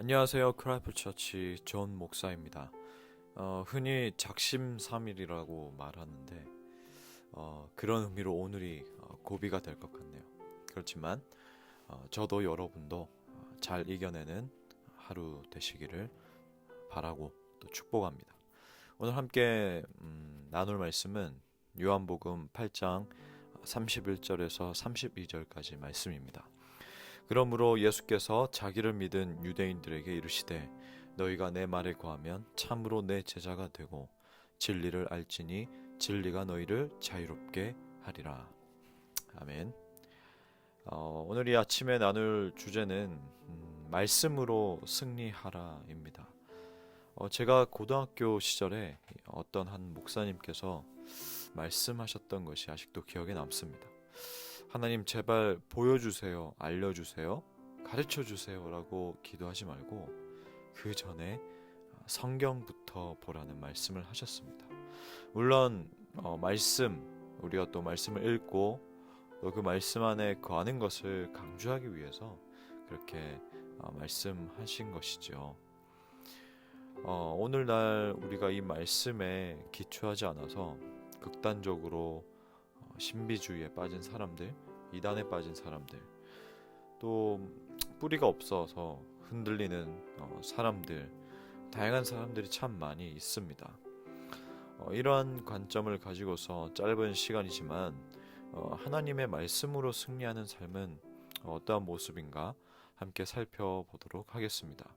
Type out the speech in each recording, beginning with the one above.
안녕하세요. 크라이프 처치 존 목사입니다. 흔히 작심삼일이라고 말하는데 그런 의미로 오늘이 고비가 될 것 같네요. 그렇지만 저도 여러분도 잘 이겨내는 하루 되시기를 바라고 또 축복합니다. 오늘 함께 나눌 말씀은 요한복음 8장 31절에서 32절까지 말씀입니다. 그러므로 예수께서 자기를 믿은 유대인들에게 이르시되 너희가 내 말에 거하면 참으로 내 제자가 되고 진리를 알지니 진리가 너희를 자유롭게 하리라. 아멘. 오늘 이 아침에 나눌 주제는 말씀으로 승리하라입니다. 제가 고등학교 시절에 어떤 한 목사님께서 말씀하셨던 것이 아직도 기억에 남습니다. 하나님 제발 보여주세요, 알려주세요, 가르쳐주세요 라고 기도하지 말고 그 전에 성경부터 보라는 말씀을 하셨습니다. 물론 우리가 또 말씀을 읽고 또 그 말씀 안에 거하는 것을 강조하기 위해서 그렇게 말씀하신 것이죠. 오늘날 우리가 이 말씀에 기초하지 않아서 극단적으로 신비주의에 빠진 사람들, 이단에 빠진 사람들, 또 뿌리가 없어서 흔들리는 사람들, 다양한 사람들이 참 많이 있습니다. 이러한 관점을 가지고서 짧은 시간이지만 하나님의 말씀으로 승리하는 삶은 어떠한 모습인가 함께 살펴보도록 하겠습니다.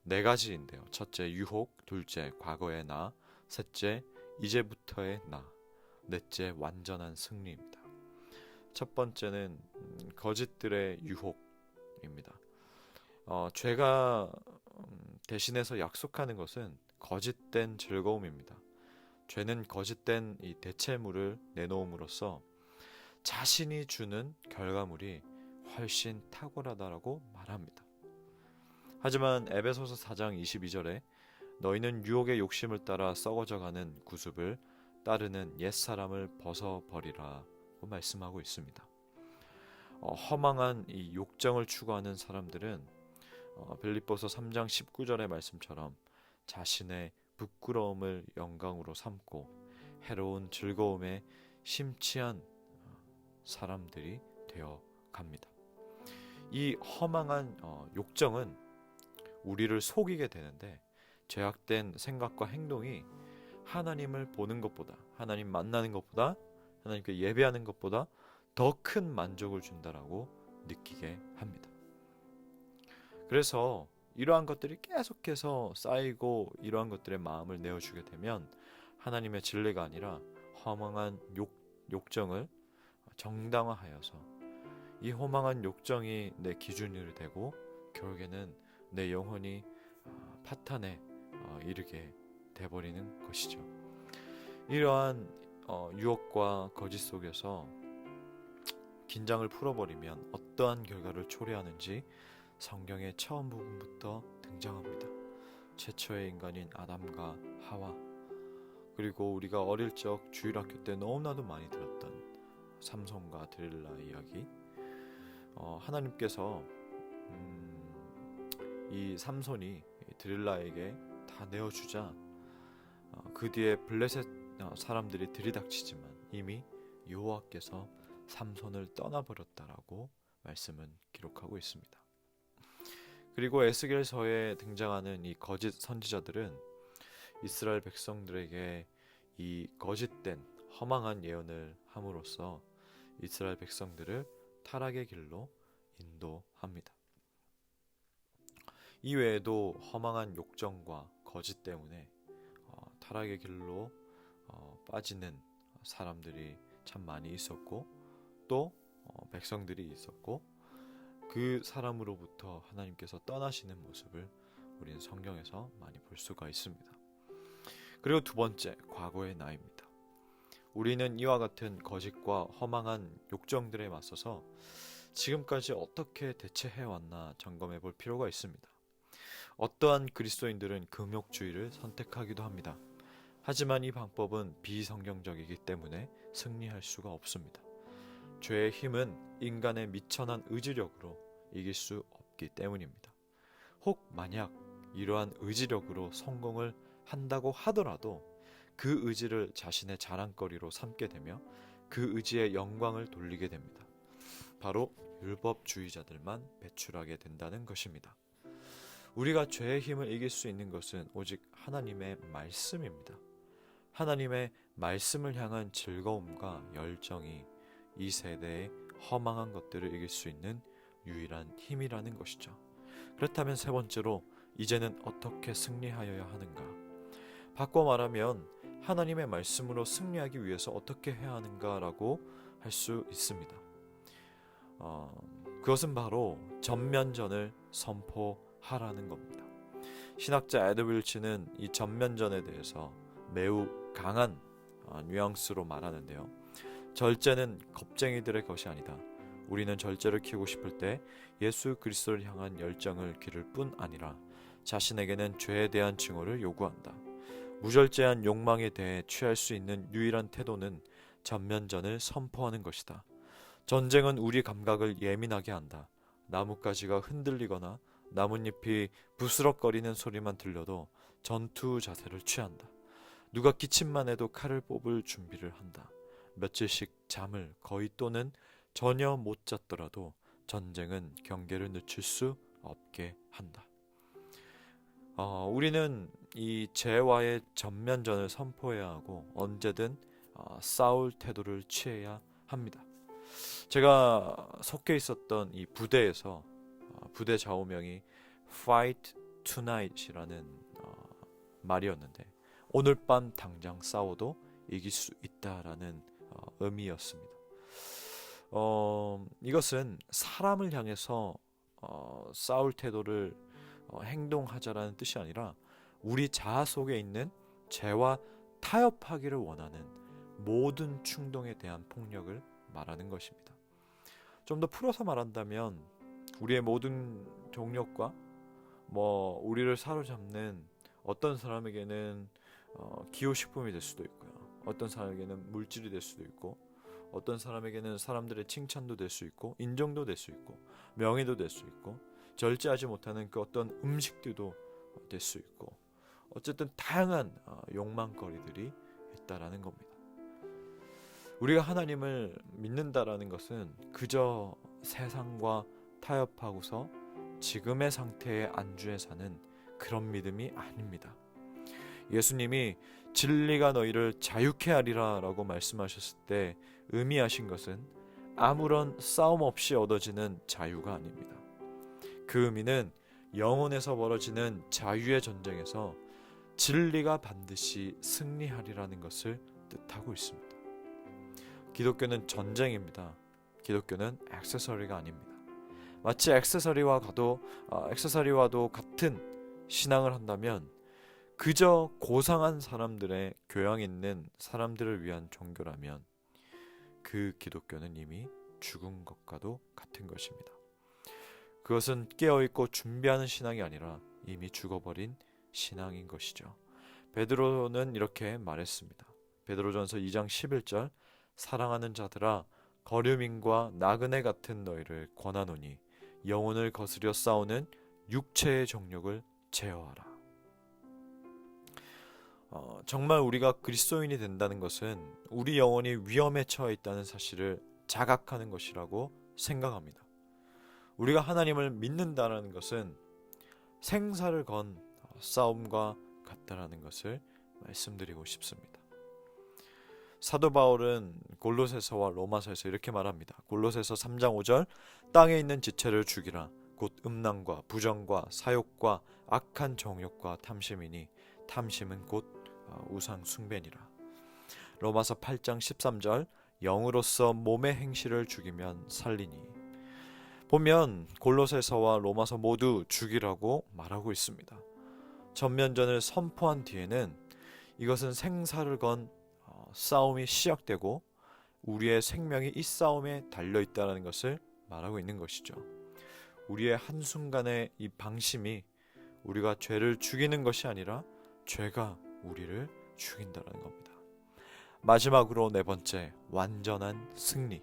네 가지인데요. 첫째, 유혹; 둘째, 과거의 나; 셋째, 이제부터의 나; 넷째, 완전한 승리입니다. 첫 번째는 거짓들의 유혹입니다. 죄가 대신해서 약속하는 것은 거짓된 즐거움입니다. 죄는 거짓된 이 대체물을 내놓음으로써 자신이 주는 결과물이 훨씬 탁월하다라고 말합니다. 하지만 에베소서 4장 22절에 너희는 유혹의 욕심을 따라 썩어져가는 구습을 따르는 옛사람을 벗어버리라 고 말씀하고 있습니다. 허망한 이 욕정을 추구하는 사람들은 빌립보서 3장 19절의 말씀처럼 자신의 부끄러움을 영광으로 삼고 해로운 즐거움에 심취한 사람들이 되어 갑니다. 이 허망한 욕정은 우리를 속이게 되는데 죄악된 생각과 행동이 하나님을 보는 것보다, 하나님 만나는 것보다, 하나님께 예배하는 것보다 더 큰 만족을 준다라고 느끼게 합니다. 그래서 이러한 것들이 계속해서 쌓이고 이러한 것들의 마음을 내어주게 되면 하나님의 진리가 아니라 허망한 욕정을 정당화하여서 이 허망한 욕정이 내 기준이 되고 결국에는 내 영혼이 파탄에 이르게 돼버리는 것이죠. 이러한 유혹과 거짓 속에서 긴장을 풀어버리면 어떠한 결과를 초래하는지 성경의 처음 부분부터 등장합니다. 최초의 인간인 아담과 하와, 그리고 우리가 어릴 적 주일학교 때 너무나도 많이 들었던 삼손과 드릴라 이야기. 하나님께서 이 삼손이 드릴라에게 다 내어주자 그 뒤에 블레셋 사람들이 들이닥치지만 이미 여호와께서 삼손을 떠나버렸다라고 말씀은 기록하고 있습니다. 그리고 에스겔서에 등장하는 이 거짓 선지자들은 이스라엘 백성들에게 이 거짓된 허망한 예언을 함으로써 이스라엘 백성들을 타락의 길로 인도합니다. 이외에도 허망한 욕정과 거짓 때문에 타락의 길로 빠지는 사람들이 참 많이 있었고 또 백성들이 있었고 그 사람으로부터 하나님께서 떠나시는 모습을 우리는 성경에서 많이 볼 수가 있습니다. 그리고 두 번째, 과거의 나입니다. 우리는 이와 같은 거짓과 허망한 욕정들에 맞서서 지금까지 어떻게 대처해왔나 점검해 볼 필요가 있습니다. 어떠한 그리스도인들은 금욕주의를 선택하기도 합니다. 하지만 이 방법은 비성경적이기 때문에 승리할 수가 없습니다. 죄의 힘은 인간의 미천한 의지력으로 이길 수 없기 때문입니다. 혹 만약 이러한 의지력으로 성공을 한다고 하더라도 그 의지를 자신의 자랑거리로 삼게 되며 그 의지의 영광을 돌리게 됩니다. 바로 율법주의자들만 배출하게 된다는 것입니다. 우리가 죄의 힘을 이길 수 있는 것은 오직 하나님의 말씀입니다. 하나님의 말씀을 향한 즐거움과 열정이 이 세대의 허망한 것들을 이길 수 있는 유일한 힘이라는 것이죠. 그렇다면 세 번째로 이제는 어떻게 승리하여야 하는가? 바꿔 말하면 하나님의 말씀으로 승리하기 위해서 어떻게 해야 하는가라고 할 수 있습니다. 그것은 바로 전면전을 선포하라는 겁니다. 신학자 에드 윌치는 이 전면전에 대해서 매우 강한 뉘앙스로 말하는데요. 절제는 겁쟁이들의 것이 아니다. 우리는 절제를 키우고 싶을 때 예수 그리스도를 향한 열정을 기를 뿐 아니라 자신에게는 죄에 대한 증오를 요구한다. 무절제한 욕망에 대해 취할 수 있는 유일한 태도는 전면전을 선포하는 것이다. 전쟁은 우리 감각을 예민하게 한다. 나뭇가지가 흔들리거나 나뭇잎이 부스럭거리는 소리만 들려도 전투 자세를 취한다. 누가 기침만 해도 칼을 뽑을 준비를 한다. 며칠씩 잠을 거의 또는 전혀 못 잤더라도 전쟁은 경계를 늦출 수 없게 한다. 우리는 이 죄와의 전면전을 선포해야 하고 언제든 싸울 태도를 취해야 합니다. 제가 속해 있었던 이 부대에서 부대 좌우명이 Fight Tonight이라는 말이었는데 오늘 밤 당장 싸워도 이길 수 있다라는 의미였습니다. 이것은 사람을 향해서 싸울 태도를 행동하자라는 뜻이 아니라 우리 자아 속에 있는 죄와 타협하기를 원하는 모든 충동에 대한 폭력을 말하는 것입니다. 좀 더 풀어서 말한다면 우리의 모든 동력과 우리를 사로잡는 어떤 사람에게는 기호식품이 될 수도 있고요. 어떤 사람에게는 물질이 될 수도 있고 어떤 사람에게는 사람들의 칭찬도 될 수 있고 인정도 될 수 있고 명예도 될 수 있고 절제하지 못하는 그 어떤 음식들도 될 수 있고 어쨌든 다양한 욕망거리들이 있다라는 겁니다. 우리가 하나님을 믿는다라는 것은 그저 세상과 타협하고서 지금의 상태에 안주해 사는 그런 믿음이 아닙니다. 예수님이 진리가 너희를 자유케 하리라 라고 말씀하셨을 때 의미하신 것은 아무런 싸움 없이 얻어지는 자유가 아닙니다. 그 의미는 영혼에서 벌어지는 자유의 전쟁에서 진리가 반드시 승리하리라는 것을 뜻하고 있습니다. 기독교는 전쟁입니다. 기독교는 액세서리가 아닙니다. 마치 액세서리와도 같은 신앙을 한다면 그저 고상한 사람들의 교양 있는 사람들을 위한 종교라면 그 기독교는 이미 죽은 것과도 같은 것입니다. 그것은 깨어있고 준비하는 신앙이 아니라 이미 죽어버린 신앙인 것이죠. 베드로는 이렇게 말했습니다. 베드로전서 2장 11절 사랑하는 자들아 거류민과 나그네 같은 너희를 권하노니 영혼을 거스려 싸우는 육체의 정욕을 제어하라. 정말 우리가 그리스도인이 된다는 것은 우리 영혼이 위험에 처해 있다는 사실을 자각하는 것이라고 생각합니다. 우리가 하나님을 믿는다는 것은 생사를 건 싸움과 같다라는 것을 말씀드리고 싶습니다. 사도 바울은 골로새서와 로마서에서 이렇게 말합니다. 골로새서 3장 5절 땅에 있는 지체를 죽이라 곧 음란과 부정과 사욕과 악한 정욕과 탐심이니 탐심은 곧 우상 숭배니라. 로마서 8장 13절 영으로서 몸의 행실을 죽이면 살리니. 보면 골로새서와 로마서 모두 죽이라고 말하고 있습니다. 전면전을 선포한 뒤에는 이것은 생사를 건 싸움이 시작되고 우리의 생명이 이 싸움에 달려있다는 것을 말하고 있는 것이죠. 우리의 한순간의 이 방심이 우리가 죄를 죽이는 것이 아니라 죄가 우리를 죽인다는 겁니다. 마지막으로 네 번째, 완전한 승리.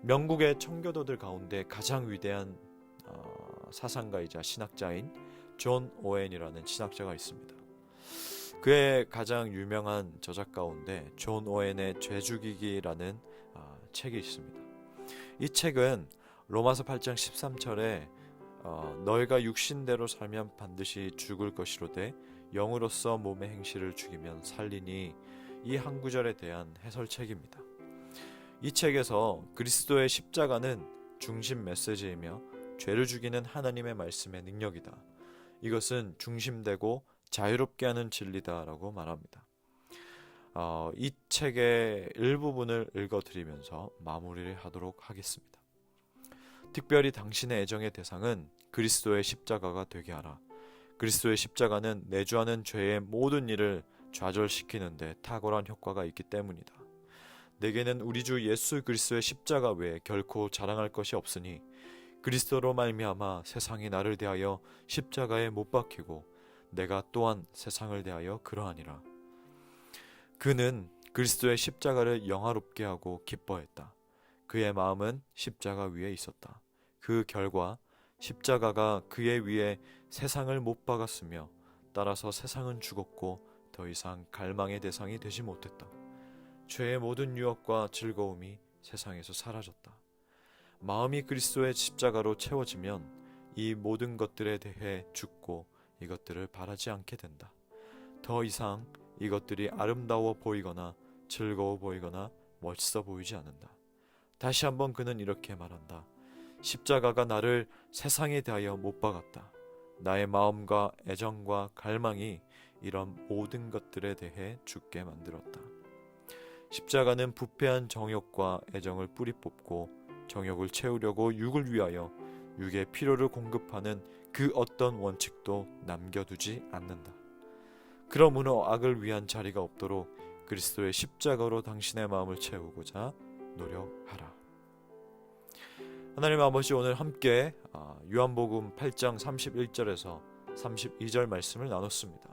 명국의 청교도들 가운데 가장 위대한 사상가이자 신학자인 존 오웬이라는 신학자가 있습니다. 그의 가장 유명한 저작 가운데 존 오웬의 죄죽이기라는 책이 있습니다. 이 책은 로마서 8장 13절에 너희가 육신대로 살면 반드시 죽을 것이로되 영으로서 몸의 행실을 죽이면 살리니, 이 한 구절에 대한 해설책입니다. 이 책에서 그리스도의 십자가는 중심 메시지이며 죄를 죽이는 하나님의 말씀의 능력이다, 이것은 중심되고 자유롭게 하는 진리다라고 말합니다. 이 책의 일부분을 읽어드리면서 마무리를 하도록 하겠습니다. 특별히 당신의 애정의 대상은 그리스도의 십자가가 되게 하라. 그리스도의 십자가는 내주하는 죄의 모든 일을 좌절시키는데 탁월한 효과가 있기 때문이다. 내게는 우리 주 예수 그리스도의 십자가 외에 결코 자랑할 것이 없으니 그리스도로 말미암아 세상이 나를 대하여 십자가에 못 박히고 내가 또한 세상을 대하여 그러하니라. 그는 그리스도의 십자가를 영화롭게 하고 기뻐했다. 그의 마음은 십자가 위에 있었다. 그 결과 십자가가 그의 위에 세상을 못 박았으며 따라서 세상은 죽었고 더 이상 갈망의 대상이 되지 못했다. 죄의 모든 유혹과 즐거움이 세상에서 사라졌다. 마음이 그리스도의 십자가로 채워지면 이 모든 것들에 대해 죽고 이것들을 바라지 않게 된다. 더 이상 이것들이 아름다워 보이거나 즐거워 보이거나 멋있어 보이지 않는다. 다시 한번 그는 이렇게 말한다. 십자가가 나를 세상에 대하여 못 박았다. 나의 마음과 애정과 갈망이 이런 모든 것들에 대해 죽게 만들었다. 십자가는 부패한 정욕과 애정을 뿌리 뽑고 정욕을 채우려고 육을 위하여 육의 필요를 공급하는 그 어떤 원칙도 남겨두지 않는다. 그러므로 악을 위한 자리가 없도록 그리스도의 십자가로 당신의 마음을 채우고자 노력하라. 하나님 아버지, 오늘 함께 요한복음 8장 31절에서 32절 말씀을 나눴습니다.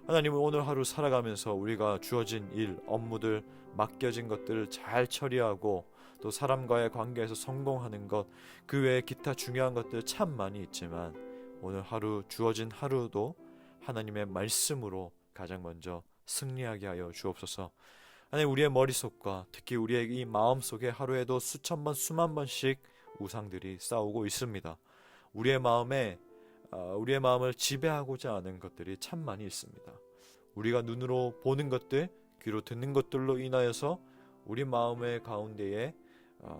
하나님은 오늘 하루 살아가면서 우리가 주어진 일, 업무들, 맡겨진 것들을 잘 처리하고 또 사람과의 관계에서 성공하는 것, 그 외에 기타 중요한 것들 참 많이 있지만 오늘 하루 주어진 하루도 하나님의 말씀으로 가장 먼저 승리하게 하여 주옵소서. 하나님, 우리의 머릿속과 특히 우리의 이 마음속에 하루에도 수천 번 수만 번씩 우상들이 싸우고 있습니다. 우리의 마음을 지배하고자 하는 것들이 참 많이 있습니다. 우리가 눈으로 보는 것들, 귀로 듣는 것들로 인하여서 우리 마음의 가운데에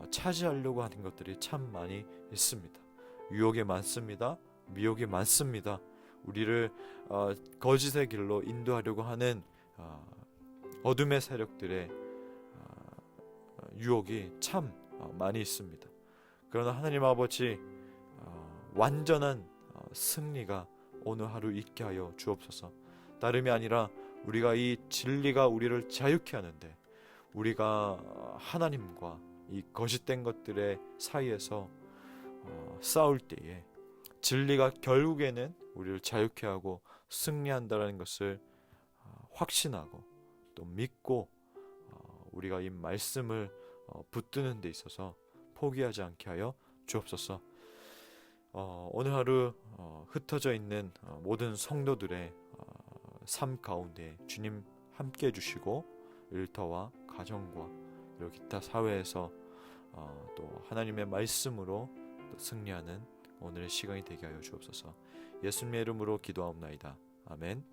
차지하려고 하는 것들이 참 많이 있습니다. 유혹이 많습니다. 미혹이 많습니다. 우리를 거짓의 길로 인도하려고 하는 어둠의 세력들의 유혹이 참 많이 있습니다. 그러나 하나님 아버지, 완전한 승리가 오늘 하루 있게 하여 주옵소서. 다름이 아니라 우리가 이 진리가 우리를 자유케 하는데, 우리가 하나님과 이 거짓된 것들의 사이에서 싸울 때에 진리가 결국에는 우리를 자유케 하고 승리한다는 것을 확신하고 또 믿고 우리가 이 말씀을 붙드는 데 있어서 포기하지 않게 하여 주옵소서. 오늘 하루 흩어져 있는 모든 성도들의 삶 가운데 주님 함께 해주시고 일터와 가정과 그리고 기타 사회에서 또 하나님의 말씀으로 또 승리하는 오늘의 시간이 되게 하여 주옵소서. 예수님의 이름으로 기도하옵나이다. 아멘.